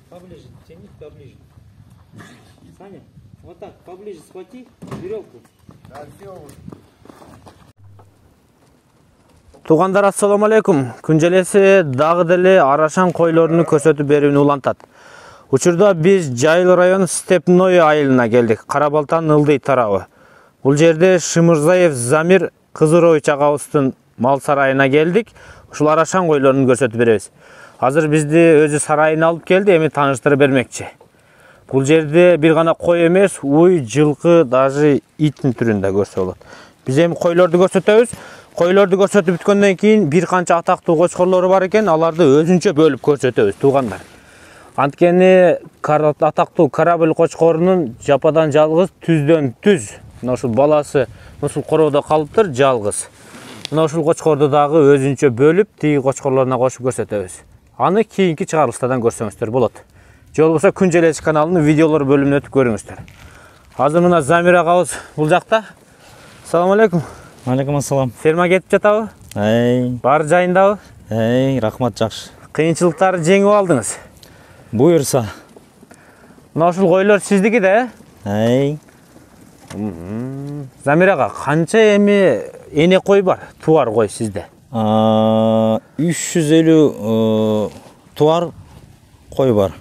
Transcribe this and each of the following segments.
Поближе, тяни поближе. Саня, вот так, поближе схвати веревку. Тугандар, ассаламу алейкум. Күнжелеси дагы деле арашан койлорун көрсөтүп берүүнү улантат. Учурда биз Жайыл район Степной айылына келдик. Карабалтан Ылдый тарабы. Бул жерде Шымырзаев Замир Кызырович агабыздын мал сарайына келдик. Ушул арашан койлорун көрсөтүп беребиз. Азыр бизди өзү сарайына алып келди, эми тааныштырып бермекчи. Бул жерде бир гана кой эмес, уй, жылкы, даже иттин түрүндө көрсө болот. Биз эми койлорду көрсөтөбүз. Койлорду көрсөтүп бүткөндөн кийин бир канча атактуу кочкорлору бар экен, аларды өзүнчө бөлүп көрсөтөбүз, туугандар. Анткени атактуу Карабыл кочкорунун жападан жалгыз, түздөн түз. Мына ушул баласы ушул короодо калыптыр, жалгыз. Мына ушул кочкорду дагы өзүнчө бөлүп, тиги кочкорлоруна кошуп көрсөтөбүз. Аны кийинки чыгарылыштардан көрсөңүздөр болот. Же болбосо Күнжелеси каналынын видеолор бөлүмүнө өтүп көрүңүздөр. Азыр мына Замир агабыз бул жакта. Ассаламу алейкум. Алейкум ассалам. Ферма кетип жатабы? Бар жайындабы? Рахмат, жакшы. Кыйынчылыктарды жеңип алдыңыз? Буйрса. Мына ушул койлор сиздики да, Замир ага, канча эми эне кой бар, туар кой сизде? 350 туар кой бар.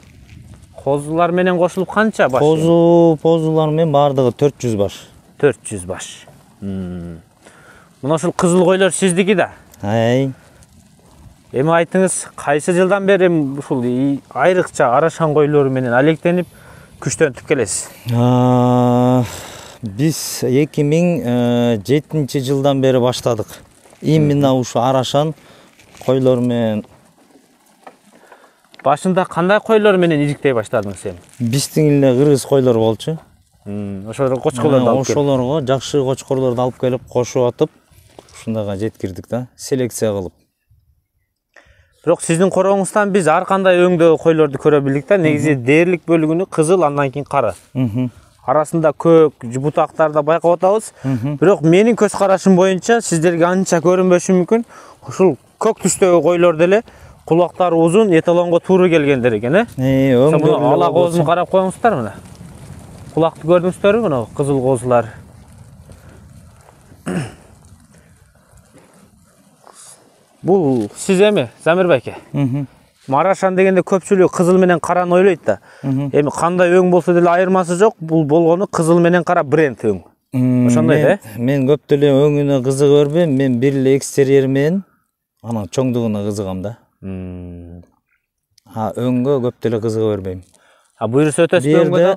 Козулар менен кошулуп канча баш? Позулар менен бардыгы 400 баш. 400 баш. Мына ушул кызыл койлор сиздики да? Эми айтыңыз, кайсы жылдан бери ушул айрыкча арашан койлору менен алектенип күчтөнүп келесиз? Биз 2007 жылдан бери баштадык. Именно ушу арашан койлор менен. Башында кандай койлор менен изиктей баштадыңыз эми? Биздин эле кыргыз койлор болчу. Ошолорго кочкорлорду алып келип. Ошолорго жакшы кочкорлорду алып келип кошуп атып, ушундайга жеткирдик да, селекция кылып. Бирок сиздин корооңуздан биз ар кандай өңдө койлорду көрө билдик да. Негизи дээрлик бөлүгүнү кызыл, андан кийин кара. Арасында көк бутактарды байкап атабыз. Бирок менин көз карашым боюнча сиздерге анча көрүнбөшү мүмкүн. Ушул көк түстөгү койлор деле кулактары узун, эталонго туура келгендер экен, Мына ала коозун карап коюңуздар мына. Кулакты көрдүңүздөрбү мына кызыл коозулар? Бул сиз эми, Замир байке. Арашан дегенде көпчүлүк кызыл менен караны ойлойт да. Эми кандай өң болсо деле айырмасы жок, бул болгону кызыл менен кара бренд өң. Ошондой да? Мен көп деле өңүнө кызыга бербейм, мен бир эле экстерьер менен анан чоңдугуна кызыгам да. Өңгө көп деле кызыга бербейм. Буйруса өтөсү өңгө да?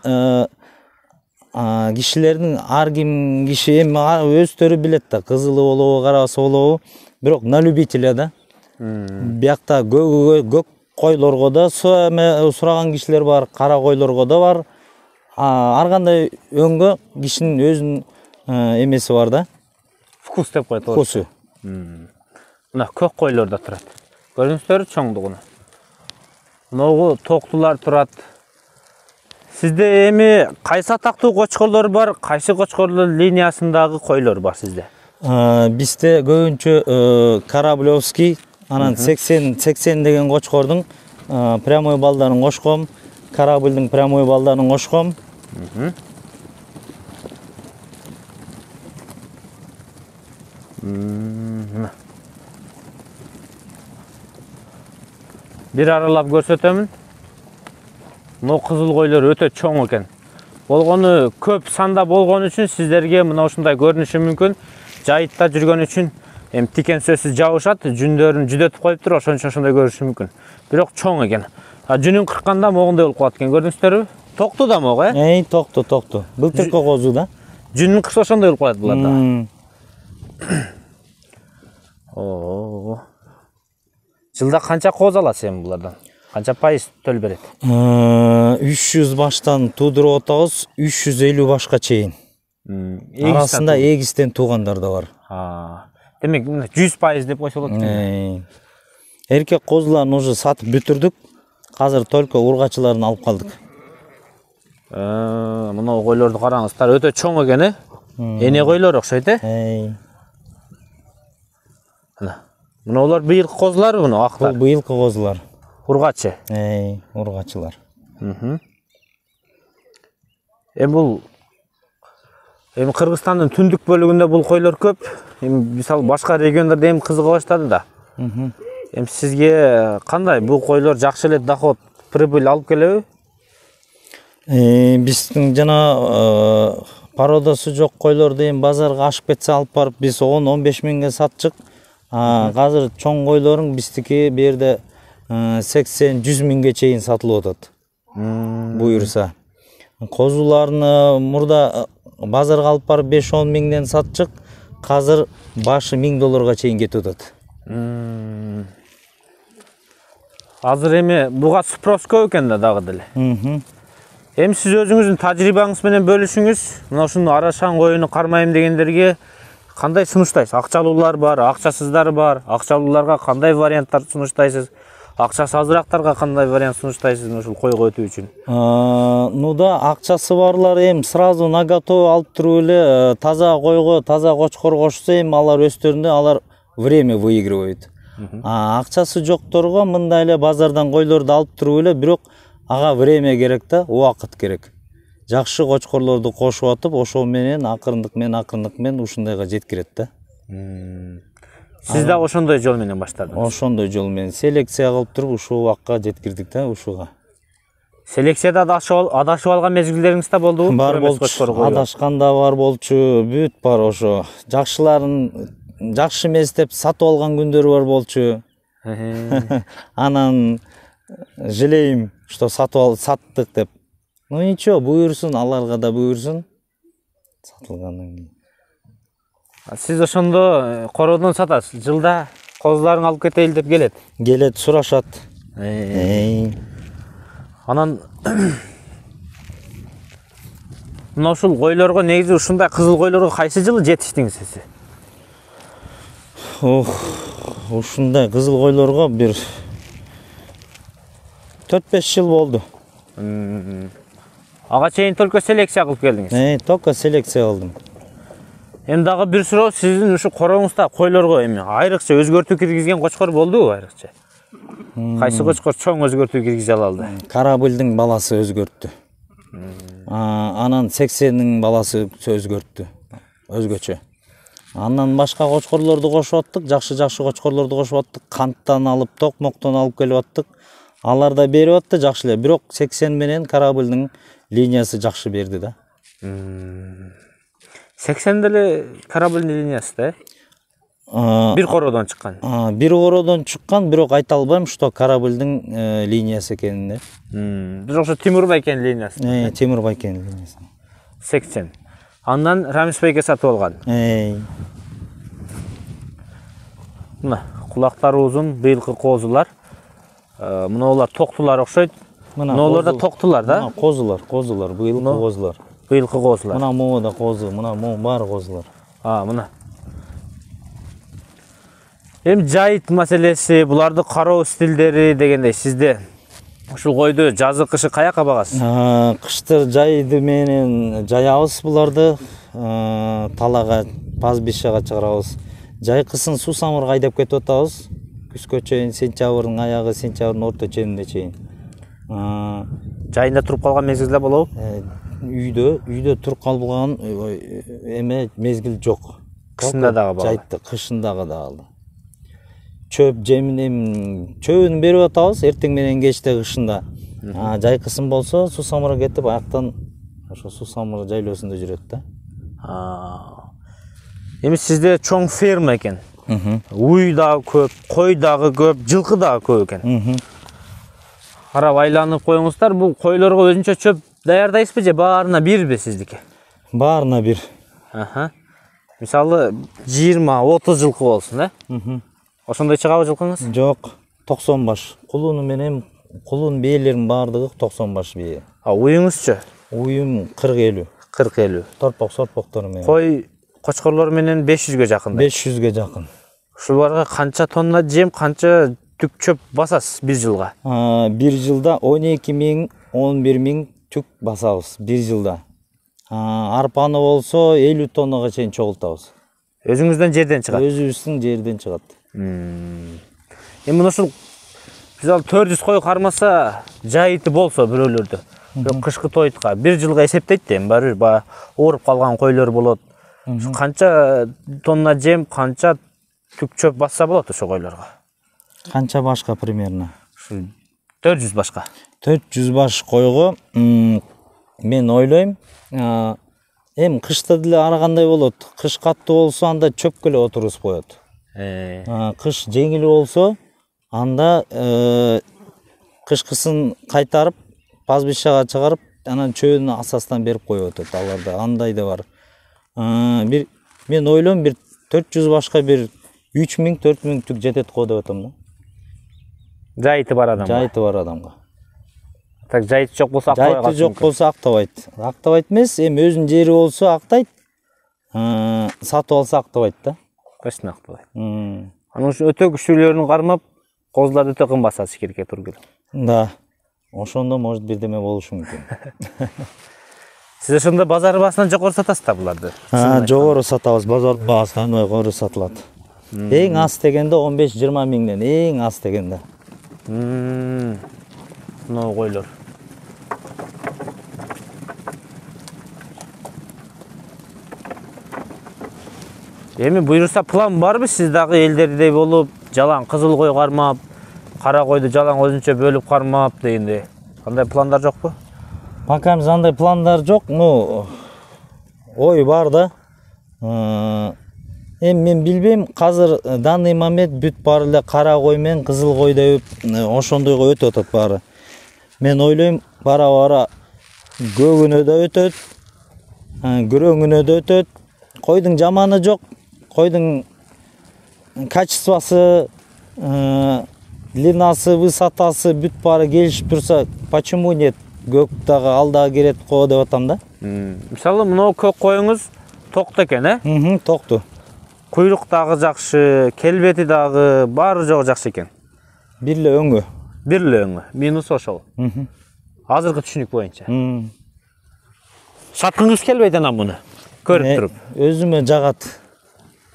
Кишилердин ар ким киши эми өздөрү билет да, кызылы болобу, карасы болобу, бирок на любителя да. Биякта көк койлорго да сураган кишилер бар, кара койлорго да бар. Ар кандай өңгө кишинин өзүнүн эмеси бар да. Вкус деп коет. Вкусу. Мына көк койлор да турат. Көрүңүздөрбү чоңдугуну? Могу токтулар турат. Сизде эми кайсы атактуу кочкорлор бар, кайсы кочкорлор линиясындагы койлор бар сизде? Бизде көбүнчө Кораблевский, анан 80 деген кочкордун прямой балдарын кошком, Карабылдын прямой балдарын кошком. Бир аралап көрсөтөмүн. Мына кызыл койлор өтө чоң экен. Болгону көп санда болгон үчүн сиздерге мына ушундай көрүнүшү мүмкүн. Жайытта жүргөн үчүн эми тикен сөзсүз жабышат, жүндөрүн жүдөтүп коюптур, ошон үчүн ошондой көрүнүшү мүмкүн. Бирок чоң экен. Жүнүн кыркканда могундай болуп калат экен, көрдүңүздөрбү? Токту да могу, Токту. Былтыркы козу да. Жүнүн кырса ошондой болуп калат буларда. Жылда канча кооз аласыз эми булардан? Канча пайыз төл берет? 300 баштан туудуруп атабыз, 350 башка чейин. Арасында эгистен туугандар да бар. Демек 100% деп койсо болот экен. Эркек козуларын уже сатып бүтүрдүк. Азыр только ургачыларын алып калдык. Мына койлорду караңыздар, өтө чоң экен, Эне койлор окшойт, Мына олар быйылкы козуларбы, мына актар? Бул быйылкы козулар. Ургачы. Ургачылар. Бул Кыргызстандын түндүк бөлүгүндө бул койлор көп. Мисалы башка региондордо кызыга баштады да. Сизге кандай бул койлор жакшы эле доход, прибыль алып келеби? Биздин жана породасы жок койлорду базарга ашып кетсе алып барып биз 10-15 миңге сатчык. Азыр чоң койлорун биздики бу жерде 80-100 миңге чейин сатылып атат. Буюрса. Козуларны мурда базарга алып барып 5-10 миңден сатчык. Азыр башы $1000 чейин кетип атат. Азыр буга спрос көп экен да дагы деле. Сиз өзүңүздүн тажрыйбаңыз менен бөлүшүңүз. Мына ушуну арашан коюну кармайм дегендерге кандай сунуштайсыз? Акчалуулар бар, акчасыздар бар. Акчалууларга кандай варианттар сунуштайсыз? Акчасы азырактарга кандай вариант сунуштайсыз ушул койго өтүү үчүн? Акчасы барлар сразу на готово алып туруп эле таза койго, таза кочкор кошсо алар өстөрүндө алар время выигрывает. Акчасы жокторго мындай эле базардан койлорду алып туруп эле, бирок ага время керек да, убакыт керек. Жакшы кочкорлорду кошуп атып, ошол менен акырындык менен ушундайга жеткирет да. Сиз да ошондой жол менен баштадыңыз? Ошондой жол менен селекция кылып туруп ушул убакка жеткирдик да, ушуга. Селекцияда адашып алган мезгилдериңиз да болдубу? Бар болчу, адашкан да бар болчу, бүт бар ошо. Жакшыларын жакшы эмес деп сатып алган күндөрү бар болчу. Анан жалеем, что саттык деп. Ничего, буйрсун, аларга да буйрсун. Сатылгандан кийин. Сиз ошондо кородон сатасыз. Жылда козуларың алып кетейин деп келет. Келет, сурашат. Анан мына ушул койлорго негизи ушундай кызыл койлорго кайсы жылы жетиштиңиз сиз? Ушундай кызыл койлорго бир 4-5 жыл болду. Ага чейин только селекция кылып келдиңиз? Только селекция кылдым. Дагы бир суроо, сиздин ушу короңузда койлорго айрыкча өзгөртүү киргизген кочкор болдубу айрыкча? Кайсы кочкор чоң өзгөртүү киргизе алды? Карабылдын баласы өзгөрттү. Анан 80-нин баласы өзгөрттү. Өзгөчө. Андан башка кочкорлорду кошуп аттык, жакшы кочкорлорду кошуп аттык, канттан алып, токмоктон алып келип аттык. Алар да берип атты жакшы эле, бирок 80 менен карабылдын линиясы жакшы берди да. 80 деле карабылдын линиясы да? Бир кородон чыккан. Бир кородон чыккан, бирок айта албайм, что карабылдын линиясы экенин. Бирок ошо Тимур Байкенин линиясы. Тимур Байкенин линиясы. 80. Андан Рамис Байке сатып алган. Мына кулактары узун, быйылкы козулар. Мына олар токтулар окшойт. Мына олар да токтулар да? Козулар, быйылкы козулар. Быйылкы козулар. Мына могу да козу, мына могу баары козулар. Мына. Жайыт маселеси, буларды кароо стилдери дегендей, сизде ушул койду жазы кышы каяка багасыз? Кышты жайды менен жаябыз буларды, талага, пастбищага чыгарабыз. Жайкысын суу самырга айдап кетип атабыз. Күзгө чейин, сентябрдын аягы, сентябрдын орто ченинде чейин. Жайында туруп калган мезгилде болобу? Үйдө туруп калган мезгил жок. Кышында дагы бар. Жайтты кышындагы да алды. Чөп жемин, чөбүн берип атабыз, эртең менен кечте кышында. Жайкысын болсо, суу самырга кетип, аяктан ошо суу самыры жайлоосунда жүрөт да. Сизде чоң ферма экен. Уй дагы көп, кой дагы көп, жылкы дагы көп экен. Карап айланып коюңуздар, бул койлорго өзүнчө чөп даярдайсызбы же баарына бирби сиздики? Баарына бир. Мисалы 20-30 жылкы болсун, да? Ошондой чыгабы жылкыңыз? Жок, 90 баш. Кулуну менен, кулун бээлерин баардыгы 90 баш бээ. Уюңузчу? Уюм 40-50. 40-50. Торпок-сорпоктору менен. Кой кочкорлор менен 500ге жакын. 500ге жакын. Ушуларга канча тонна жем, канча түк чөп басасыз бир жылга? Бир жылда 12 миң, 11 миң түк басабыз бир жылда. Арпаны болсо 50 тоннага чейин чогултабыз. Өзүңүздөн жерден чыгат? Өзүбүздүн жерден чыгат. Мына ушул Biz ал 400 кой кармаса жайыты болсо бирөөлөрдө. Кышкы тойтка 1 жылга эсептейт дейм, бар бир ооруп калган койлор болот. Канча тонна жем, канча түк чөп басса болот ошо койлорго? Канча башка примерно? 400 башка. 400 баш койго мен ойлойм, эми кышта деле ар кандай болот. Кыш каттуу болсо анда чөпкө эле отургузуп коет. Кыш жеңил болсо анда кышкысын кайтарып, пастбищага чыгарып, анан чөбүн асастан берип коюп атат аларда. Андай да бар. Мен ойлойм бир 400 башка бир 3000-4000 түк жетет го деп атам да. Жайыты бар адамга. Жайыты бар адамга. Так жайыты жок болсо актабай калат. Жайыты жок болсо актабайт. Актабайт эмес, эми өзүнүн жери болсо актайт. Сатып алса актабайт да. Точно актабайт. Анын үчүн өтө күчтүүлөрүн кармап, козуларды өтө кымбат сатыш керек тур келет. Да. Ошондо может бирдеме болушу мүмкүн. Сиз ошондо базар баасынан жогору сатасыз да буларды? Жогору сатабыз, базар баасынан жогору сатылат. Эң аз дегенде 15-20 миңден, эң аз дегенде. Мына койлор. Эми буйрса план барбы сиз дагы элдердей болуп, жалаң кызыл кой кармап, кара койду жалаң өзүнчө бөлүп кармап дегенде? Кандай пландар жокпу? Пока андай пландар жок, ой бар да. Эми мен билбейм, азыр данный момент бүт баары эле кара кой менен кызыл кой деп ошондойго өтүп атат баары. Мен ойлойм, бара-бара көгүнө да өтөт, күрөңүнө да өтөт. Койдун жаманы жок, койдун качествосы, длинасы, высотасы бүт баары келишип турса, почему нет? Көк дагы алда керет го деп атам да. Мисалы, мына көк коюңуз токту экен, токту. Куйрук дагы жакшы, келбети дагы баары жогу жакшы экен. Бир эле өңү. Бир эле өңү. Минусу ошол. Азыркы түшүнүк боюнча. Саткыңыз келбейт анан муну көрүп туруп. Өзүмө жагат.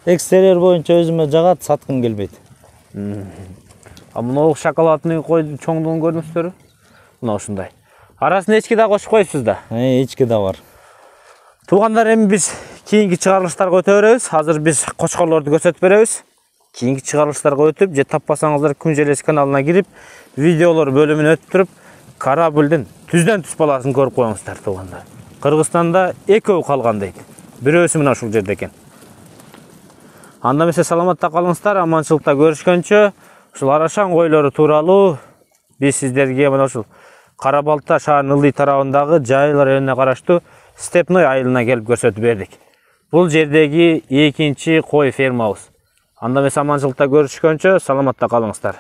Экстерьер боюнча өзүмө жагат, саткым келбейт. Мына шоколадный кой чоңдугун көрдүңүздөрбү? Мына ушундай. Арасына эчки да кошуп коюпсуз да. Эчки да бар. Туугандар, эми биз кийинки чыгарылыштарга өтө беребиз. Азыр биз кочкорлорду көрсөтүп беребиз. Кийинки чыгарылыштарга өтүп, же таппасаңыздар Күн Желеси каналына кирип, видеолор бөлүмүнө өтүп туруп, кораблдин түздөн түз баласын көрүп коюңуздар туугандар. Кыргызстанда экөө калган дейт. Бирөөсү мына ушул жерде экен. Анда эмесе саламатта калыңыздар, аманчылыкта көрүшкөнчө, ушул Арашан койлору тууралуу биз сиздерге мына ушул Кара Балта шаарынын ылдый тарабындагы Жайыл районуна караштуу Степной айылына келип көрсөтүп бердик. Бул жердеги экинчи кой фермабыз. Анда эмесе аманчылыкта көрүшкөнчө, саламатта калыңыздар.